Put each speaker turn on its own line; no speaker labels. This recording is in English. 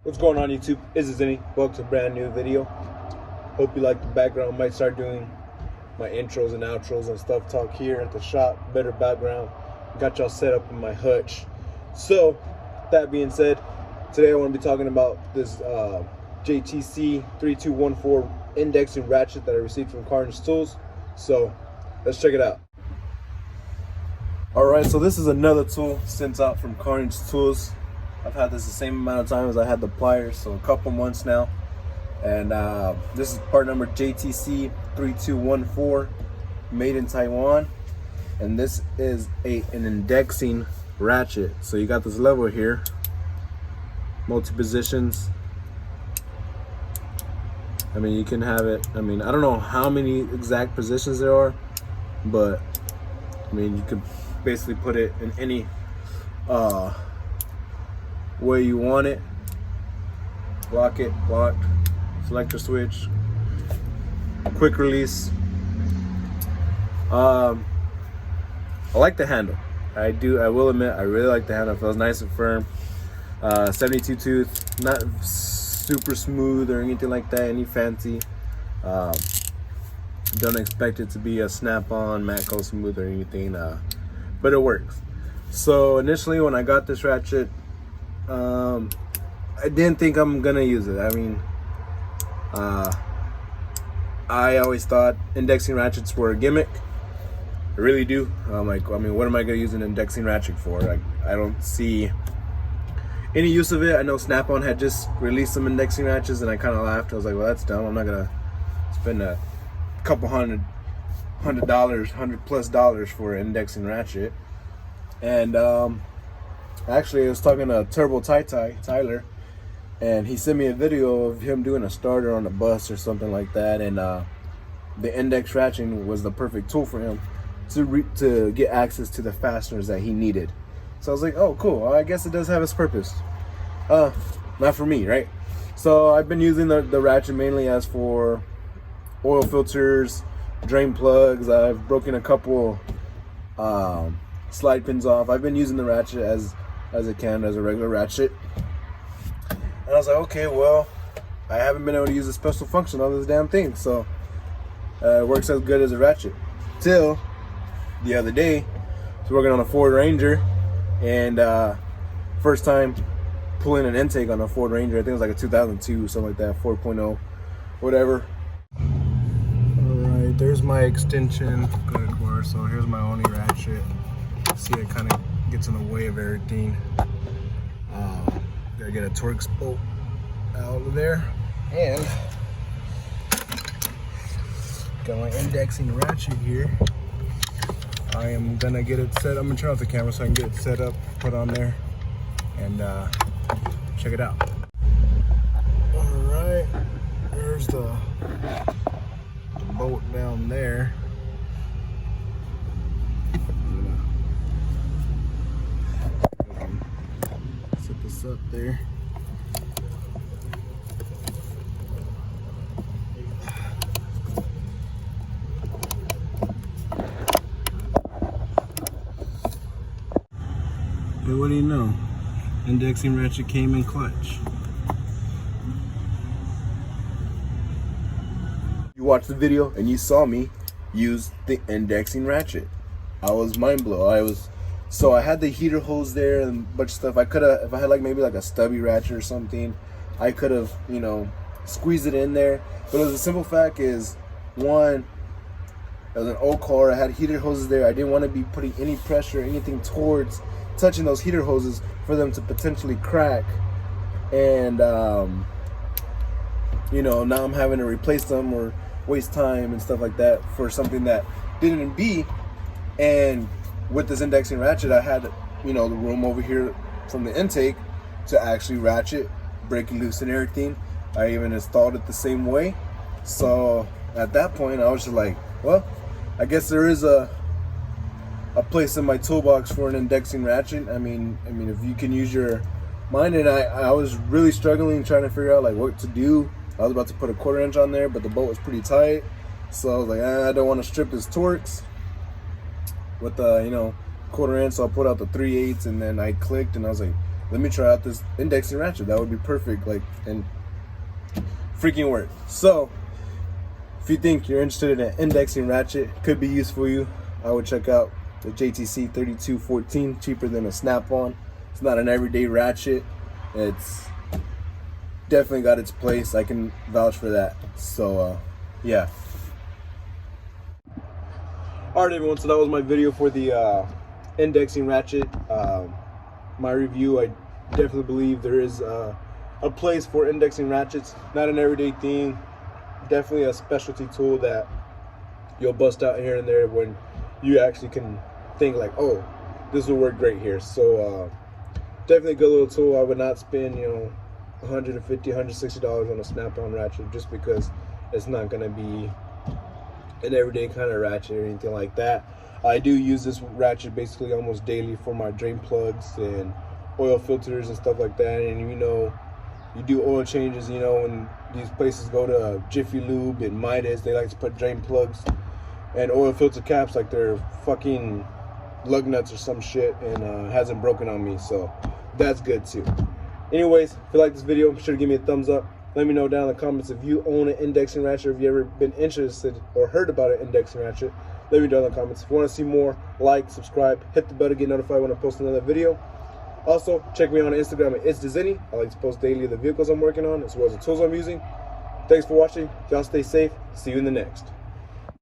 What's going on, YouTube? This is Zinny. Welcome to a brand new video. Hope you like the background. Might start doing my intros and outros and stuff. Talk here at the shop. Better background. Got y'all set up in my hutch. So, that being said, today I want to be talking about this JTC 3214 indexing ratchet that I received from Carnage tools. So, let's check it out. Alright, so this is another tool sent out from Carnage tools. I've had this the same amount of time as I had the pliers, so a couple months now. And this is part number JTC 3214, made in Taiwan. And this is an indexing ratchet. So you got this level here, multi-positions. I mean, you can have it, I don't know how many exact positions there are, but I mean, you could basically put it in any where you want it. Lock it, locked, selector switch, quick release. I like the handle. I will admit, I really like the handle. It feels nice and firm. 72 tooth, not super smooth or anything like that, any fancy. Don't expect it to be a snap-on, Matco smooth or anything, but it works. So initially when I got this ratchet, I didn't think I'm gonna use it. I mean, I always thought indexing ratchets were a gimmick. I really do. I'm like, I mean, what am I gonna use an indexing ratchet for? I don't see any use of it. I know Snap-on had just released some indexing ratchets, and I kind of laughed. I was like, well, that's dumb. I'm not gonna spend a couple $100 $100+ for an indexing ratchet. And actually, I was talking to Turbo Tyler, and he sent me a video of him doing a starter on a bus or something like that, and the index ratcheting was the perfect tool for him to get access to the fasteners that he needed. So I was like, oh, cool. Well, I guess it does have its purpose. Not for me, right? So I've been using the ratchet mainly as for oil filters, drain plugs. I've broken a couple slide pins off. I've been using the ratchet as a regular ratchet. And I was like, okay, well, I haven't been able to use a special function on this damn thing, so it works as good as a ratchet. Till the other day, I was working on a Ford Ranger, and first time pulling an intake on a Ford Ranger. I think it was like a 2002, something like that, 4.0, whatever. Alright, there's my extension cord. So here's my only ratchet. See, it kind of gets in the way of everything. Gotta get a Torx bolt out of there, and got my indexing ratchet here. I am gonna get it set. I'm gonna turn off the camera so I can get it set up, put on there, and check it out. All right, there's the bolt down there. Set this up there. Hey, what do you know? Indexing ratchet came in clutch. You watched the video and you saw me use the indexing ratchet. I was mind blown. So I had the heater hose there and a bunch of stuff. I could have, if I had maybe a stubby ratchet or something, I could have, squeezed it in there. But the simple fact is, one, it was an old car. I had heater hoses there. I didn't want to be putting any pressure or anything towards touching those heater hoses for them to potentially crack. And now I'm having to replace them or waste time and stuff like that for something that didn't be. And with this indexing ratchet, I had the room over here from the intake to actually ratchet, break it loose and everything. I even installed it the same way. So at that point, I was just like, well, I guess there is a place in my toolbox for an indexing ratchet. I mean, if you can use your mind. And I was really struggling trying to figure out what to do. I was about to put a 1/4 inch on there, but the bolt was pretty tight. So I was like, I don't want to strip this Torx with the 1/4 inch. So I put out the 3/8, and then I clicked, and I was like, let me try out this indexing ratchet. That would be perfect, like, and freaking work. So if you think you're interested in an indexing ratchet, could be useful for you, I would check out the JTC 3214, cheaper than a Snap-on. It's not an everyday ratchet. It's definitely got its place. I can vouch for that. So yeah. Alright everyone, so that was my video for the indexing ratchet. My review, I definitely believe there is a place for indexing ratchets. Not an everyday thing. Definitely a specialty tool that you'll bust out here and there when you actually can think like, oh, this will work great here. So definitely a good little tool. I would not spend, you know, $150, $160 on a Snap-on ratchet just because it's not going to be an everyday kind of ratchet or anything like that. I do use this ratchet basically almost daily for my drain plugs and oil filters and stuff like that. And you know, you do oil changes, you know, when these places go to Jiffy Lube and Midas, they like to put drain plugs and oil filter caps like they're fucking lug nuts or some shit, and hasn't broken on me, so that's good too. Anyways, if you like this video, be sure to give me a thumbs up. Let me know down in the comments if you own an indexing ratchet, or if you ever been interested or heard about an indexing ratchet. Let me know in the comments. If you want to see more, like, subscribe, hit the bell to get notified when I post another video. Also, check me out on Instagram at itsdezini. I like to post daily the vehicles I'm working on as well as the tools I'm using. Thanks for watching. Y'all stay safe. See you in the next.